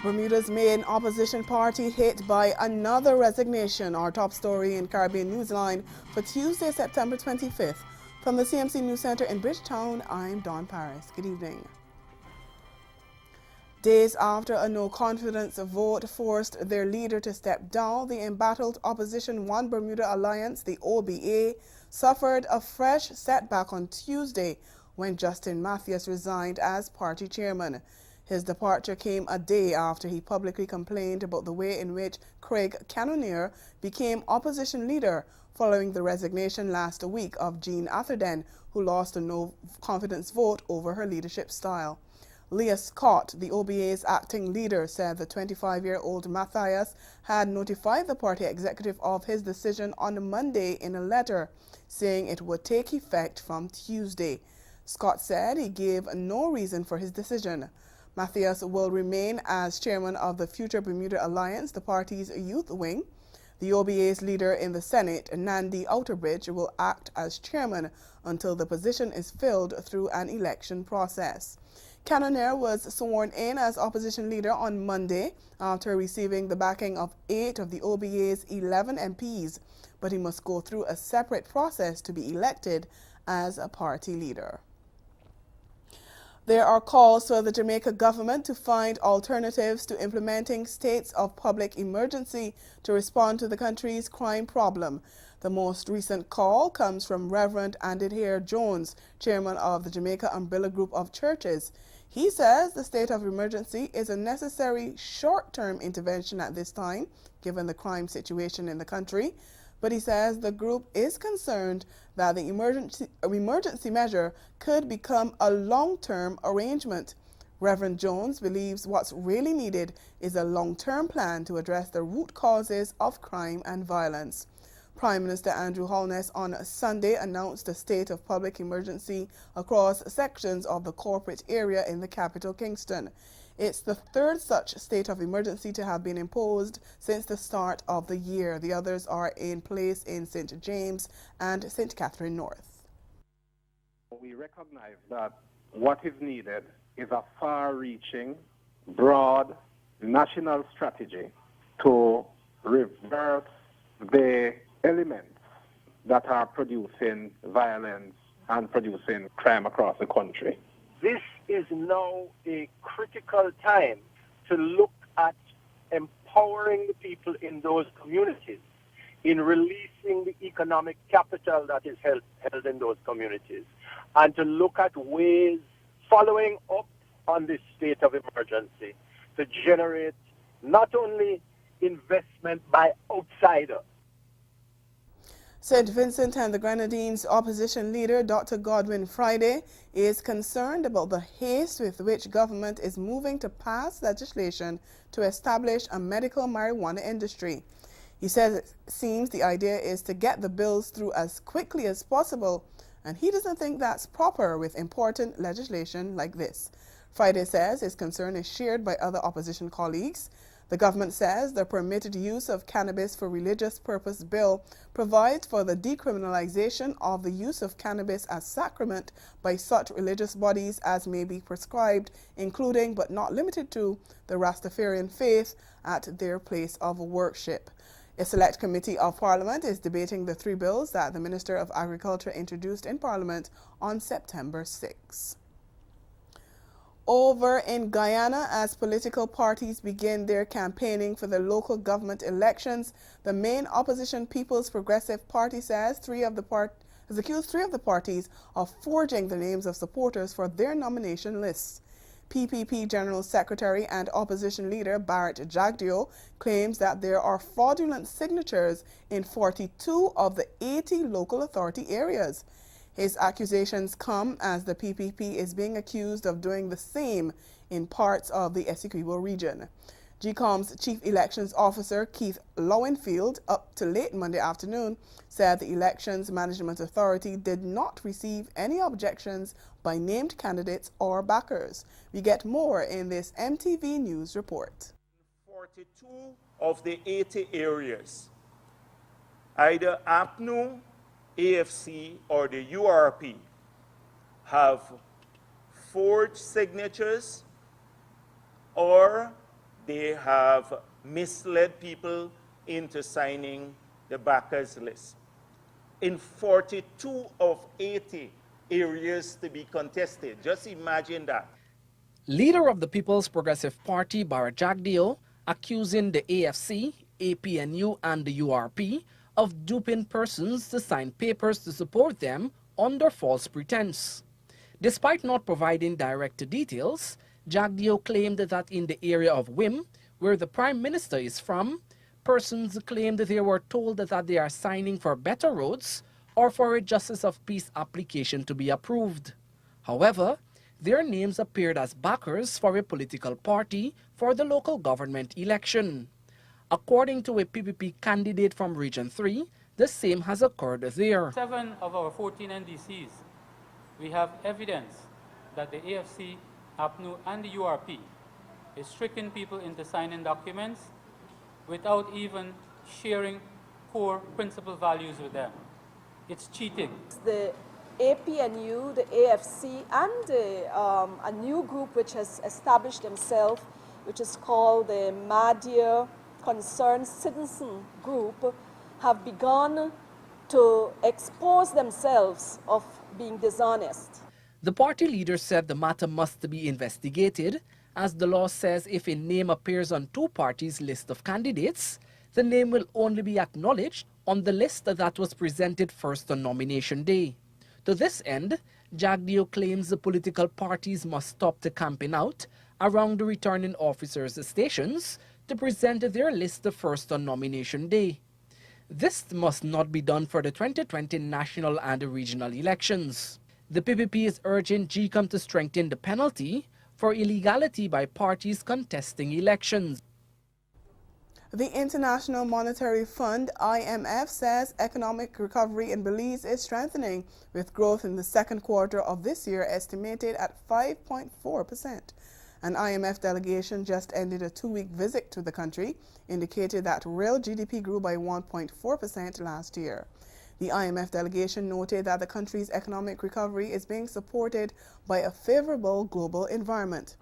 Bermuda's main opposition party hit by another resignation. Our top story in Caribbean Newsline for Tuesday, September 25th. From the CMC News Center in Bridgetown, I'm Dawn Paris. Good evening. Days after a no-confidence vote forced their leader to step down, the embattled opposition One Bermuda Alliance, the OBA, suffered a fresh setback on Tuesday when Justin Mathias resigned as party chairman. His departure came a day after he publicly complained about the way in which Craig Cannonier became opposition leader following the resignation last week of Jean Atherden, who lost a no-confidence vote over her leadership style. Leah Scott, the OBA's acting leader, said the 25-year-old Mathias had notified the party executive of his decision on Monday in a letter, saying it would take effect from Tuesday. Scott said he gave no reason for his decision. Mathias will remain as chairman of the Future Bermuda Alliance, the party's youth wing. The OBA's leader in the Senate, Nandi Outerbridge, will act as chairman until the position is filled through an election process. Cannonier was sworn in as opposition leader on Monday after receiving the backing of 8 of the OBA's 11 MPs, but he must go through a separate process to be elected as a party leader. There are calls for the Jamaica government to find alternatives to implementing states of public emergency to respond to the country's crime problem. The most recent call comes from Reverend Andidhere Jones, chairman of the Jamaica Umbrella Group of Churches. He says the state of emergency is a necessary short-term intervention at this time, given the crime situation in the country. But he says the group is concerned that the emergency measure could become a long-term arrangement. Reverend Jones believes what's really needed is a long-term plan to address the root causes of crime and violence. Prime Minister Andrew Holness on Sunday announced a state of public emergency across sections of the corporate area in the capital, Kingston. It's the third such state of emergency to have been imposed since the start of the year. The others are in place in St. James and St. Catherine North. We recognize that what is needed is a far-reaching, broad, national strategy to reverse the elements that are producing violence and producing crime across the country. This is now a critical time to look at empowering the people in those communities, in releasing the economic capital that is held in those communities, and to look at ways following up on this state of emergency to generate not only investment by outsiders. St. Vincent and the Grenadines opposition leader, Dr. Godwin Friday, is concerned about the haste with which government is moving to pass legislation to establish a medical marijuana industry. He says it seems the idea is to get the bills through as quickly as possible, and he doesn't think that's proper with important legislation like this. Friday says his concern is shared by other opposition colleagues. The government says the permitted use of cannabis for religious purpose bill provides for the decriminalization of the use of cannabis as sacrament by such religious bodies as may be prescribed, including but not limited to the Rastafarian faith at their place of worship. A select committee of Parliament is debating the 3 bills that the Minister of Agriculture introduced in Parliament on September 6. Over in Guyana, as political parties begin their campaigning for the local government elections, the main opposition People's Progressive Party says has accused 3 of the parties of forging the names of supporters for their nomination lists. PPP General Secretary and opposition leader Barrett Jagdeo claims that there are fraudulent signatures in 42 of the 80 local authority areas. His accusations come as the PPP is being accused of doing the same in parts of the Essequibo region. GCOM's Chief Elections Officer Keith Lowenfield, up to late Monday afternoon, said the Elections Management Authority did not receive any objections by named candidates or backers. We get more in this MTV News report. 42 of the 80 areas, either APNU, AFC, or the URP have forged signatures or they have misled people into signing the backers list. In 42 of 80 areas to be contested, just imagine that. Leader of the People's Progressive Party, Bara Jagdeo, accusing the AFC, APNU and the URP of duping persons to sign papers to support them under false pretense. Despite not providing direct details, Jagdeo claimed that in the area of Wim, where the Prime Minister is from, persons claimed they were told that they are signing for better roads or for a Justice of Peace application to be approved. However, their names appeared as backers for a political party for the local government election. According to a PPP candidate from Region 3, the same has occurred there. 7 of our 14 NDCs, we have evidence that the AFC, APNU, and the URP is tricking people into signing documents without even sharing core principal values with them. It's cheating. The APNU, the AFC, and a new group which has established themselves, which is called the Madhya Concerned Citizen Group, have begun to expose themselves of being dishonest. The party leader said the matter must be investigated, as the law says if a name appears on two parties' list of candidates, the name will only be acknowledged on the list that was presented first on nomination day. To this end, Jagdeo claims the political parties must stop the camping out around the returning officers' stations to present their list first on nomination day. This must not be done for the 2020 national and regional elections. The PPP is urging GCOM to strengthen the penalty for illegality by parties contesting elections. The International Monetary Fund, IMF, says economic recovery in Belize is strengthening, with growth in the second quarter of this year estimated at 5.4%. An IMF delegation just ended a 2-week visit to the country, indicated that real GDP grew by 1.4% last year. The IMF delegation noted that the country's economic recovery is being supported by a favorable global environment.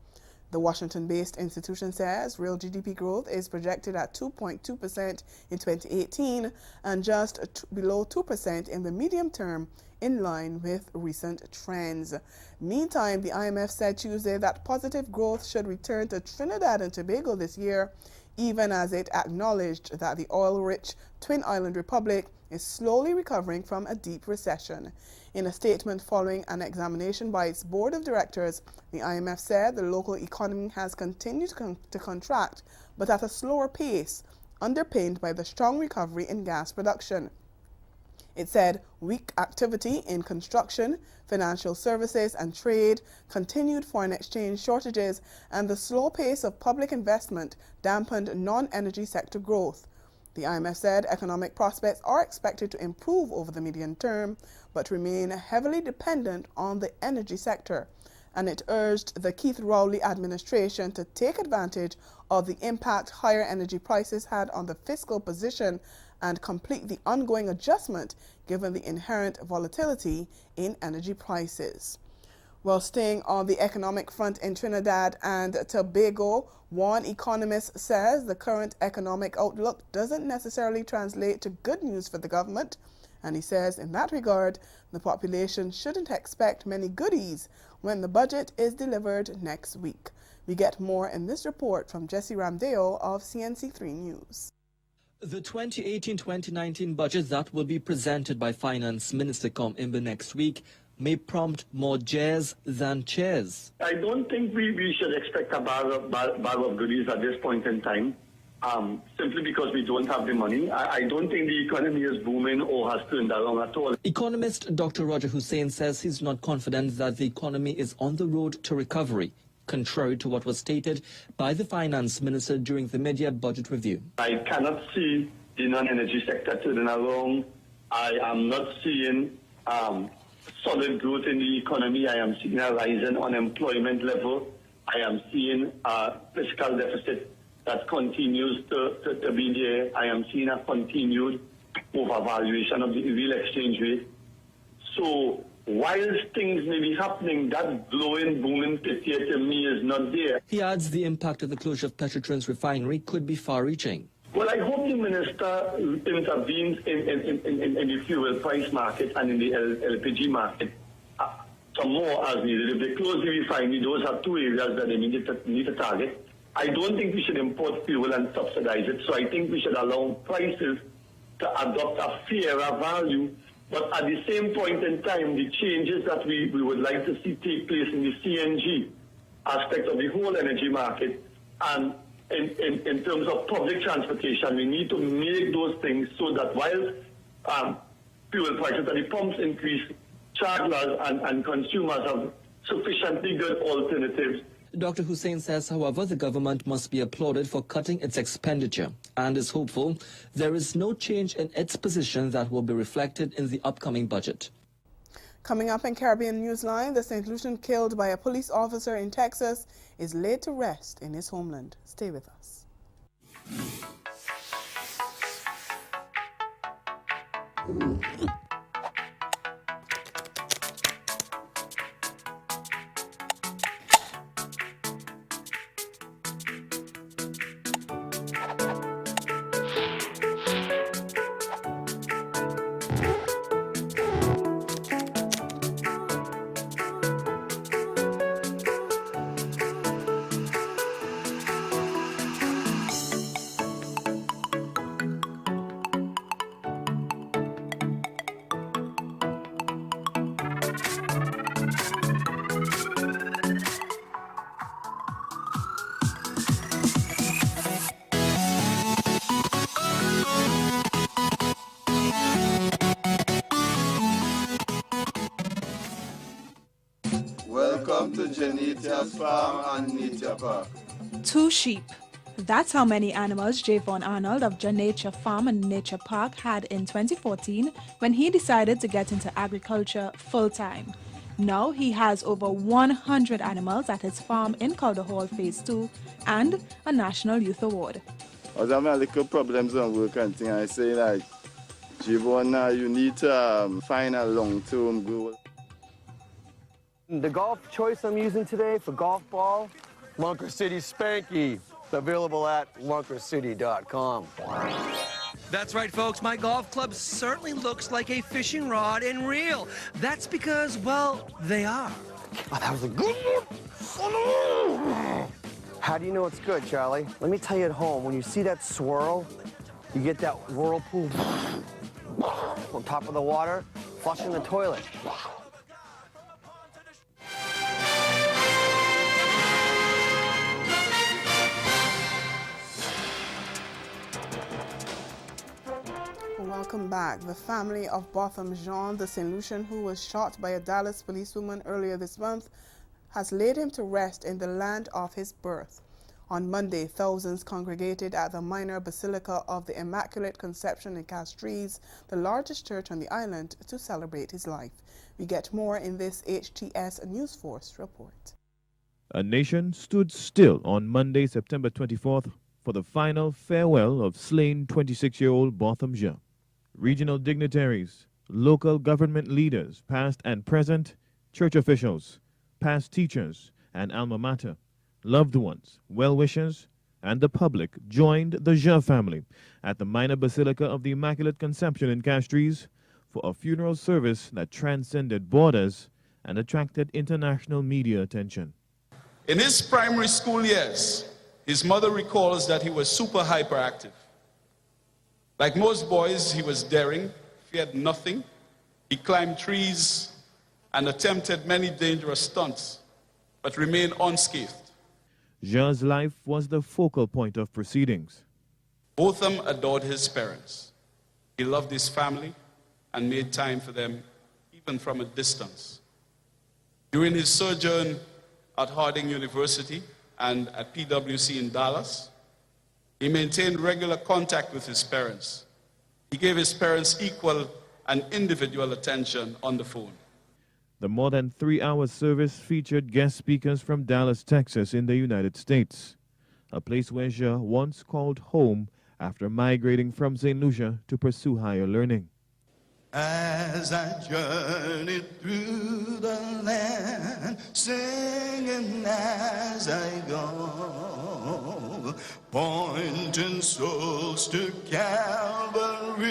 The Washington-based institution says real GDP growth is projected at 2.2% in 2018 and just below 2% in the medium term, in line with recent trends. Meantime, the IMF said Tuesday that positive growth should return to Trinidad and Tobago this year, even as it acknowledged that the oil-rich Twin Island Republic is slowly recovering from a deep recession. In a statement following an examination by its board of directors, the IMF said the local economy has continued to contract, but at a slower pace, underpinned by the strong recovery in gas production. It said weak activity in construction, financial services and trade, continued foreign exchange shortages, and the slow pace of public investment dampened non-energy sector growth. The IMF said economic prospects are expected to improve over the medium term, but remain heavily dependent on the energy sector. And it urged the Keith Rowley administration to take advantage of the impact higher energy prices had on the fiscal position and complete the ongoing adjustment given the inherent volatility in energy prices. While staying on the economic front in Trinidad and Tobago, one economist says the current economic outlook doesn't necessarily translate to good news for the government, and he says in that regard, the population shouldn't expect many goodies when the budget is delivered next week. We get more in this report from Jesse Ramdeo of CNC3 News. The 2018-2019 budget that will be presented by Finance Minister Com Imbe next week may prompt more jeers than cheers. I don't think we should expect a bag of goodies at this point in time, simply because we don't have the money. I don't think the economy is booming or has turned around at all. Economist Dr. Roger Hussein says he's not confident that the economy is on the road to recovery, contrary to what was stated by the Finance Minister during the mid-year budget review. I cannot see the non-energy sector turning around. I am not seeing solid growth in the economy. I am seeing a rise in unemployment level. I am seeing a fiscal deficit that continues to be there. I am seeing a continued overvaluation of the real exchange rate. So whilst things may be happening, that glowing, booming picture to me is not there. He adds the impact of the closure of Petrotran's refinery could be far-reaching. Well, I hope the minister intervenes in the fuel price market and in the LPG market some more as needed. If they close the refinery, those are two areas that they need to target. I don't think we should import fuel and subsidize it, so I think we should allow prices to adopt a fairer value. But at the same point in time, the changes that we would like to see take place in the CNG aspect of the whole energy market and in terms of public transportation, we need to make those things so that while fuel prices at the pumps increase, travelers and consumers have sufficiently good alternatives. Dr. Hussein says, however, the government must be applauded for cutting its expenditure and is hopeful there is no change in its position that will be reflected in the upcoming budget. Coming up in Caribbean Newsline, the St. Lucian killed by a police officer in Texas is laid to rest in his homeland. Stay with us. Welcome to Janita's Farm and Nature Park. 2 sheep. That's how many animals Javon Arnold of Janature Farm and Nature Park had in 2014 when he decided to get into agriculture full-time. Now he has over 100 animals at his farm in Calder Hall Phase 2 and a National Youth Award. I was having a little problems on work and thing. I say like, Javon, you need to find a long-term goal. The golf choice I'm using today for golf ball, Lunker City Spanky. It's available at lunkercity.com. That's right, folks. My golf club certainly looks like a fishing rod in real. That's because, well, they are. Oh, that was a good one. How do you know it's good, Charlie? Let me tell you at home, when you see that swirl, you get that whirlpool on top of the water, flushing the toilet. Welcome back. The family of Botham Jean, the St. Lucian who was shot by a Dallas policewoman earlier this month, has laid him to rest in the land of his birth. On Monday, thousands congregated at the Minor Basilica of the Immaculate Conception in Castries, the largest church on the island, to celebrate his life. We get more in this HTS News Force report. A nation stood still on Monday, September 24th, for the final farewell of slain 26-year-old Botham Jean. Regional dignitaries, local government leaders, past and present, church officials, past teachers and alma mater, loved ones, well-wishers, and the public joined the Jean family at the Minor Basilica of the Immaculate Conception in Castries for a funeral service that transcended borders and attracted international media attention. In his primary school years, his mother recalls that he was super hyperactive. Like most boys, he was daring, feared nothing. He climbed trees and attempted many dangerous stunts, but remained unscathed. Jean's life was the focal point of proceedings. Botham adored his parents. He loved his family and made time for them, even from a distance. During his sojourn at Harding University and at PwC in Dallas, he maintained regular contact with his parents. He gave his parents equal and individual attention on the phone. The more than 3-hour service featured guest speakers from Dallas, Texas in the United States, a place where Jean once called home after migrating from St. Lucia to pursue higher learning. As I journeyed through the land, singing as I go, pointing souls to Calvary,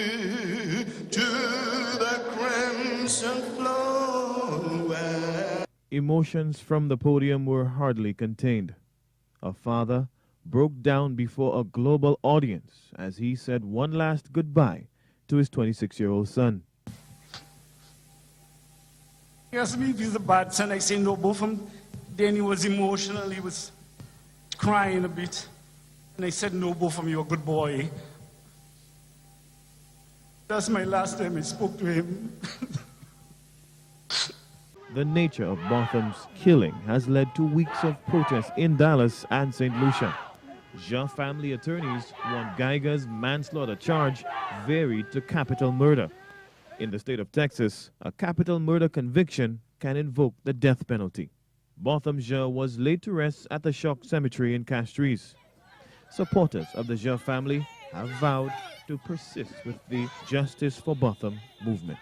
to the crimson flow. Emotions from the podium were hardly contained. A father broke down before a global audience as he said one last goodbye to his 26-year-old son. He asked me if he's a bad son. I said no, both of them. Then he was emotional. He was crying a bit. And I said, no, both of them, you're a good boy. That's my last time I spoke to him. The nature of Botham's killing has led to weeks of protests in Dallas and St. Lucia. Ja family attorneys want Geiger's manslaughter charge varied to capital murder. In the state of Texas, a capital murder conviction can invoke the death penalty. Botham Ja was laid to rest at the Shock Cemetery in Castries. Supporters of the Ja family have vowed to persist with the Justice for Botham movement.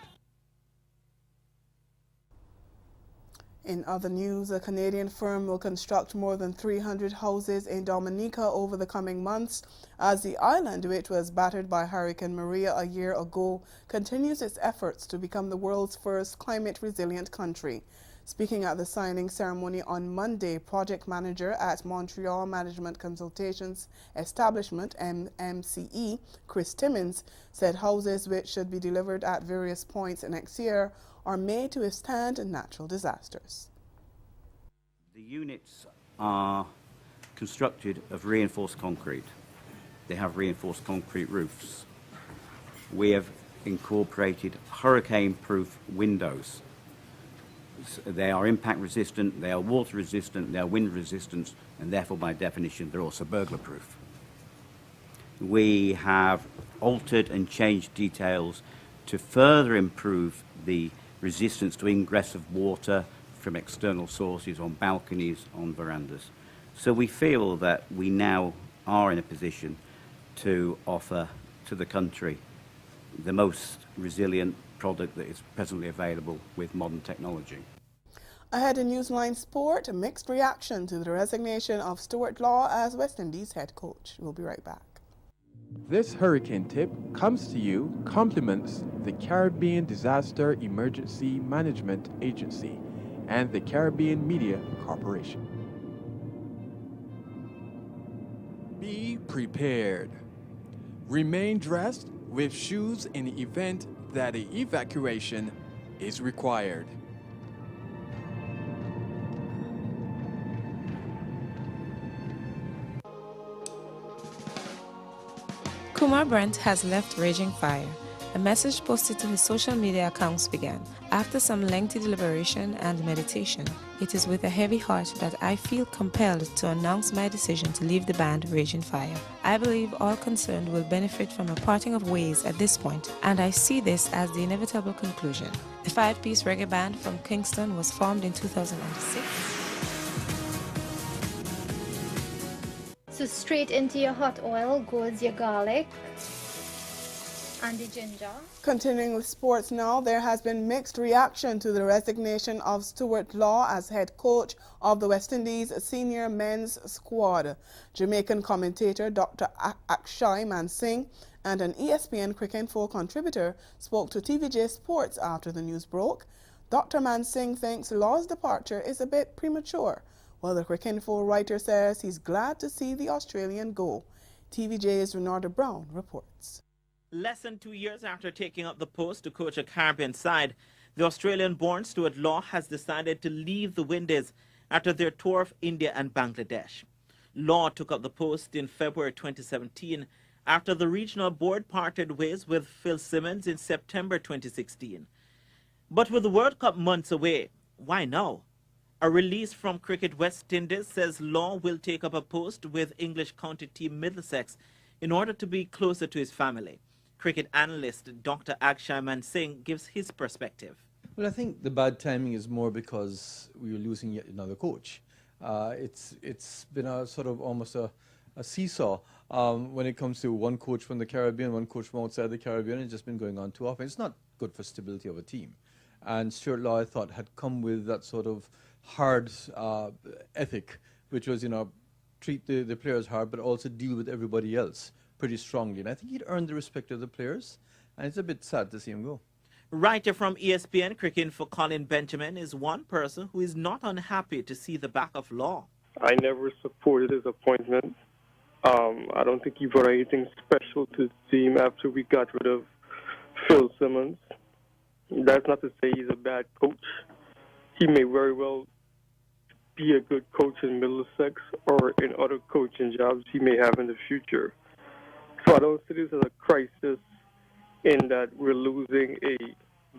In other news, a Canadian firm will construct more than 300 houses in Dominica over the coming months as the island, which was battered by Hurricane Maria a year ago, continues its efforts to become the world's first climate-resilient country. Speaking at the signing ceremony on Monday, project manager at Montreal Management Consultations Establishment, MMCE, Chris Timmins, said houses which should be delivered at various points next year are made to withstand natural disasters. The units are constructed of reinforced concrete. They have reinforced concrete roofs. We have incorporated hurricane-proof windows. They are impact resistant, they are water resistant, they are wind resistant, and therefore by definition they're also burglar proof. We have altered and changed details to further improve the resistance to ingress of water from external sources on balconies, on verandas. So we feel that we now are in a position to offer to the country the most resilient product that is presently available with modern technology. Ahead in Newsline Sport, a mixed reaction to the resignation of Stuart Law as West Indies head coach. We'll be right back. This hurricane tip comes to you compliments the Caribbean Disaster Emergency Management Agency and the Caribbean Media Corporation. Be prepared. Remain dressed with shoes in the event that an evacuation is required. Kumar Brent has left Raging Fire. A message posted to his social media accounts began, "After some lengthy deliberation and meditation, it is with a heavy heart that I feel compelled to announce my decision to leave the band Raging Fire. I believe all concerned will benefit from a parting of ways at this point, and I see this as the inevitable conclusion." The five-piece reggae band from Kingston was formed in 2006. So straight into your hot oil goes your garlic and the ginger. Continuing with sports now, there has been mixed reaction to the resignation of Stuart Law as head coach of the West Indies senior men's squad. Jamaican commentator Dr. Akshay Mansingh and an ESPN Cricket Info contributor spoke to TVJ Sports after the news broke. Dr. Mansingh thinks Law's departure is a bit premature, while the Cricket Info writer says he's glad to see the Australian go. TVJ's Renata Brown reports. Less than 2 years after taking up the post to coach a Caribbean side, the Australian-born Stuart Law has decided to leave the Windies after their tour of India and Bangladesh. Law took up the post in February 2017 after the regional board parted ways with Phil Simmons in September 2016. But with the World Cup months away, why now? A release from Cricket West Indies says Law will take up a post with English county team Middlesex in order to be closer to his family. Cricket analyst Dr. Akshay Mansingh gives his perspective. Well, I think the bad timing is more because we were losing yet another coach. It's been a sort of almost a seesaw when it comes to one coach from the Caribbean, one coach from outside the Caribbean. It's just been going on too often. It's not good for stability of a team. And Stuart Law, I thought, had come with that sort of hard ethic, which was, treat the players hard, but also deal with everybody else pretty strongly. And I think he'd earned the respect of the players, and it's a bit sad to see him go. Writer from ESPN cricket for Colin Benjamin is one person who is not unhappy to see the back of Law. I never supported his appointment. I don't think he brought anything special to the team after we got rid of Phil Simmons. That's not to say he's a bad coach. He may very well be a good coach in Middlesex or in other coaching jobs he may have in the future. So I don't see this as a crisis in that we're losing a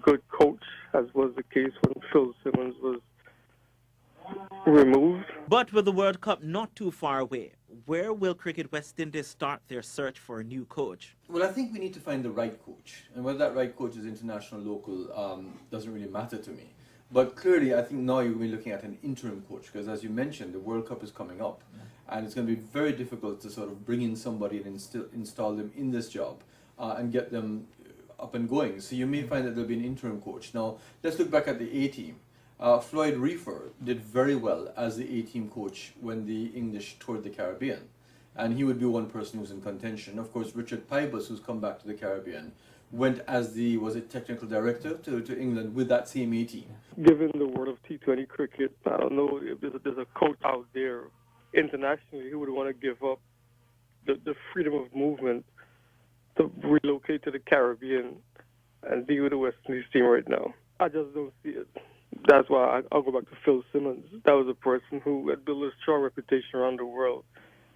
good coach, as was the case when Phil Simmons was removed. But with the World Cup not too far away, where will Cricket West Indies start their search for a new coach? Well, I think we need to find the right coach. And whether that right coach is international, local, doesn't really matter to me. But clearly, I think now you're going to be looking at an interim coach, because as you mentioned, the World Cup is coming up. And it's going to be very difficult to sort of bring in somebody and install them in this job and get them up and going. So you may find that there'll be an interim coach. Now, let's look back at the A-team. Floyd Reefer did very well as the A-team coach when the English toured the Caribbean. And he would be one person who's in contention. Of course, Richard Pybus, who's come back to the Caribbean, went as the, technical director to England with that same A-team. Given the world of T20 cricket, I don't know if there's a coach out there internationally who would want to give up the freedom of movement to relocate to the Caribbean and be with the West Indies team right now. I just don't see it. That's why I'll go back to Phil Simmons. That was a person who had built a strong reputation around the world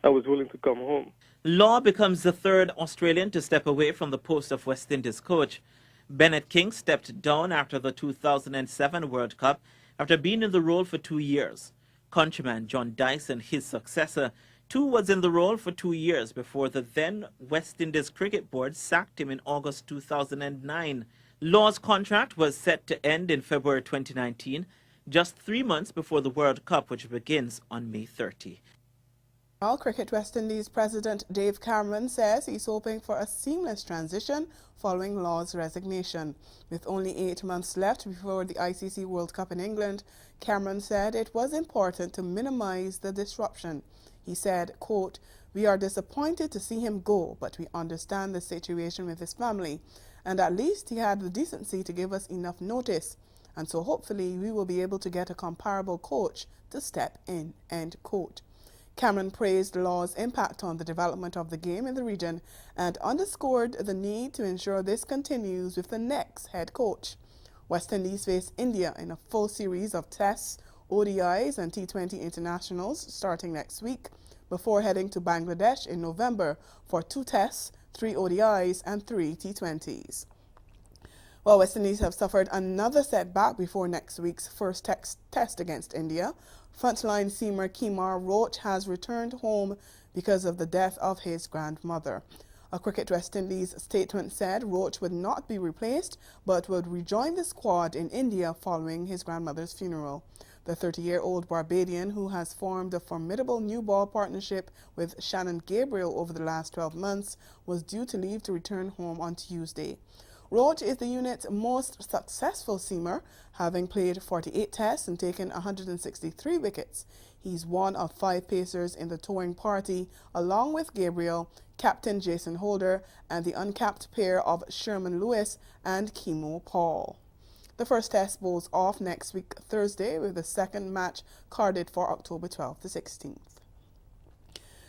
and was willing to come home. Law becomes the third Australian to step away from the post of West Indies coach. Bennett King stepped down after the 2007 World Cup after being in the role for 2 years. Countryman John Dyson, his successor, too was in the role for 2 years before the then West Indies Cricket Board sacked him in August 2009. Law's contract was set to end in February 2019, just 3 months before the World Cup, which begins on May 30. All Cricket West Indies President Dave Cameron says he's hoping for a seamless transition following Law's resignation. With only 8 months left before the ICC World Cup in England, Cameron said it was important to minimize the disruption. He said, quote, "We are disappointed to see him go, but we understand the situation with his family, and at least he had the decency to give us enough notice, and so hopefully we will be able to get a comparable coach to step in," end quote. Cameron praised Law's impact on the development of the game in the region and underscored the need to ensure this continues with the next head coach. West Indies face India in a full series of tests, ODIs and T20 internationals starting next week, before heading to Bangladesh in November for 2 tests, 3 ODIs and 3 T20s. Well, West Indies have suffered another setback before next week's first test against India. Frontline seamer Kemar Roach has returned home because of the death of his grandmother. A Cricket West Indies statement said Roach would not be replaced but would rejoin the squad in India following his grandmother's funeral. The 30-year-old Barbadian, who has formed a formidable new ball partnership with Shannon Gabriel over the last 12 months, was due to leave to return home on Tuesday. Roach is the unit's most successful seamer, having played 48 tests and taken 163 wickets. He's one of 5 pacers in the touring party, along with Gabriel, captain Jason Holder, and the uncapped pair of Sherman Lewis and Kemo Paul. The first test bowls off next week Thursday, with the second match carded for October 12th to 16th.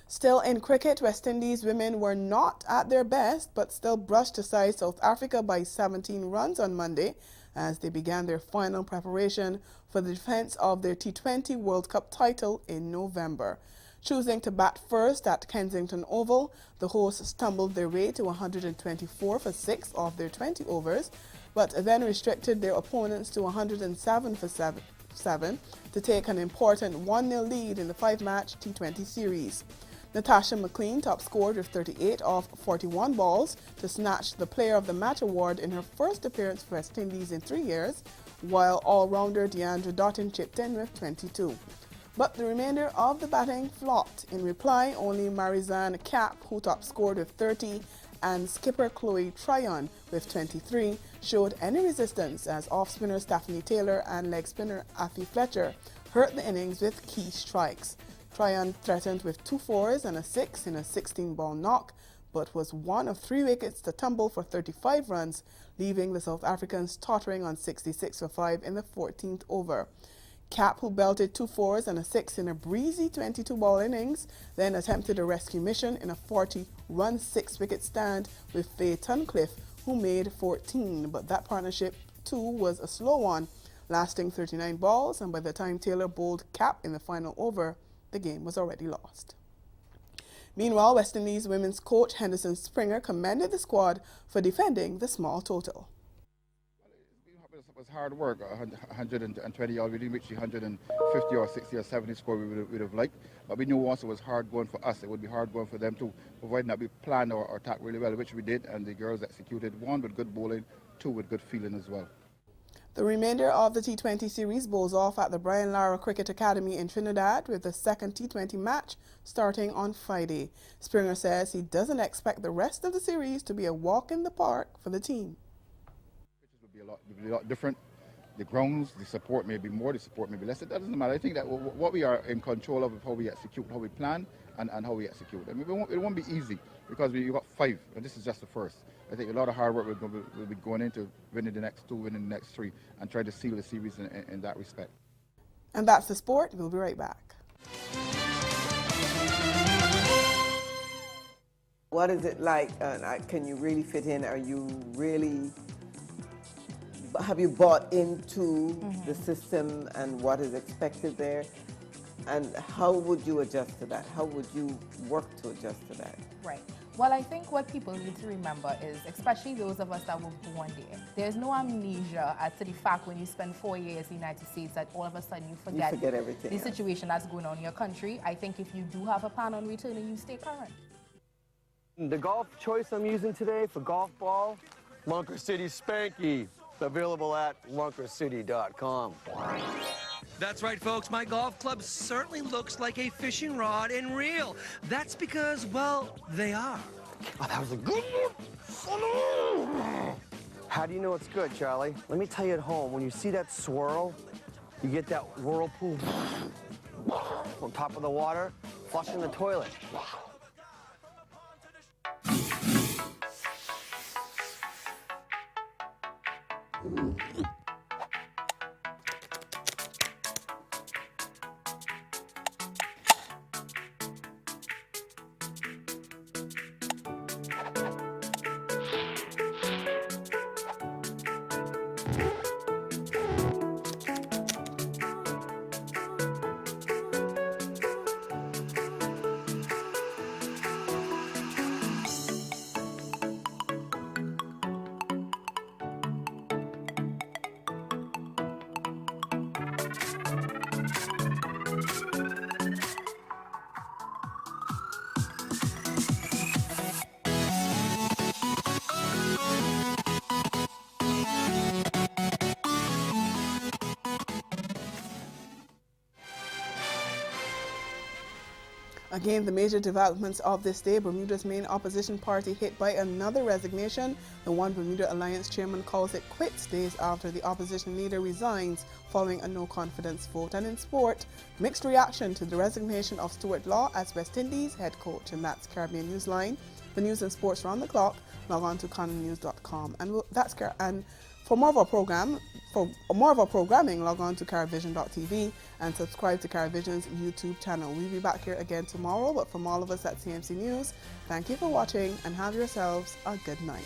Still in cricket, West Indies women were not at their best, but still brushed aside South Africa by 17 runs on Monday as they began their final preparation for the defense of their T20 World Cup title in November. Choosing to bat first at Kensington Oval, the hosts stumbled their way to 124 for 6 of their 20 overs, but then restricted their opponents to 107 for 7 to take an important 1-0 lead in the 5-match T20 series. Natasha McLean top scored with 38 off 41 balls to snatch the Player of the Match award in her first appearance for West Indies in 3 years, while all-rounder Deandra Dottin chipped in with 22. But the remainder of the batting flopped. In reply, only Marizanne Kapp, who top scored with 30, and skipper Chloe Tryon with 23 showed any resistance as off-spinner Stephanie Taylor and leg spinner Afi Fletcher hurt the innings with key strikes. Tryon threatened with 2 fours and a 6 in a 16-ball knock, but was one of 3 wickets to tumble for 35 runs, leaving the South Africans tottering on 66 for 5 in the 14th over. Cap, who belted 2 fours and a 6 in a breezy 22-ball innings, then attempted a rescue mission in a 40-run 6-wicket stand with Faye Tuncliffe, who made 14, but that partnership too was a slow one, lasting 39 balls, and by the time Taylor bowled Cap in the final over, the game was already lost. Meanwhile, West Indies women's coach Henderson Springer commended the squad for defending the small total. It was hard work, 120 yards. We didn't reach the 150 or 60 or 70 score we would have liked. But we knew once it was hard going for us, it would be hard going for them too, providing that we planned our attack really well, which we did, and the girls executed, 1 with good bowling, 2 with good fielding as well. The remainder of the T20 series bowls off at the Brian Lara Cricket Academy in Trinidad with the second T20 match starting on Friday. Springer says he doesn't expect the rest of the series to be a walk in the park for the team. It would be a lot different. The grounds, the support may be more, the support may be less. It doesn't matter. I think that what we are in control of is how we execute, how we plan, and how we execute. I mean, it won't be easy because we got 5, and this is just the first. I think a lot of hard work will be going into winning the next 2, winning the next 3, and try to seal the series in that respect. And that's the sport. We'll be right back. What is it like? Can you really fit in? Are you really... Have you bought into the system and what is expected there? And how would you adjust to that? How would you work to adjust to that? Right. Well, I think what people need to remember is, especially those of us that were born there, there's no amnesia as to the fact when you spend 4 years in the United States that all of a sudden you forget everything, the situation that's going on in your country. I think if you do have a plan on returning, you stay current. The golf choice I'm using today for golf ball, Lunker City Spanky. Available at lunkercity.com. That's right, folks. My golf club certainly looks like a fishing rod in real. That's because, well, they are. Oh, that was a good one. How do you know it's good, Charlie? Let me tell you at home, when you see that swirl, you get that whirlpool on top of the water, flushing the toilet. Again, the major developments of this day: Bermuda's main opposition party hit by another resignation. The One Bermuda Alliance chairman calls it quits days after the opposition leader resigns following a no-confidence vote. And in sport, mixed reaction to the resignation of Stuart Law as West Indies head coach. And that's Caribbean Newsline. For news and sports round the clock, log on to CanonNews.com. And for more of our programming, log on to CariVision.tv and subscribe to CariVision's YouTube channel. We'll be back here again tomorrow, but from all of us at CMC News, thank you for watching and have yourselves a good night.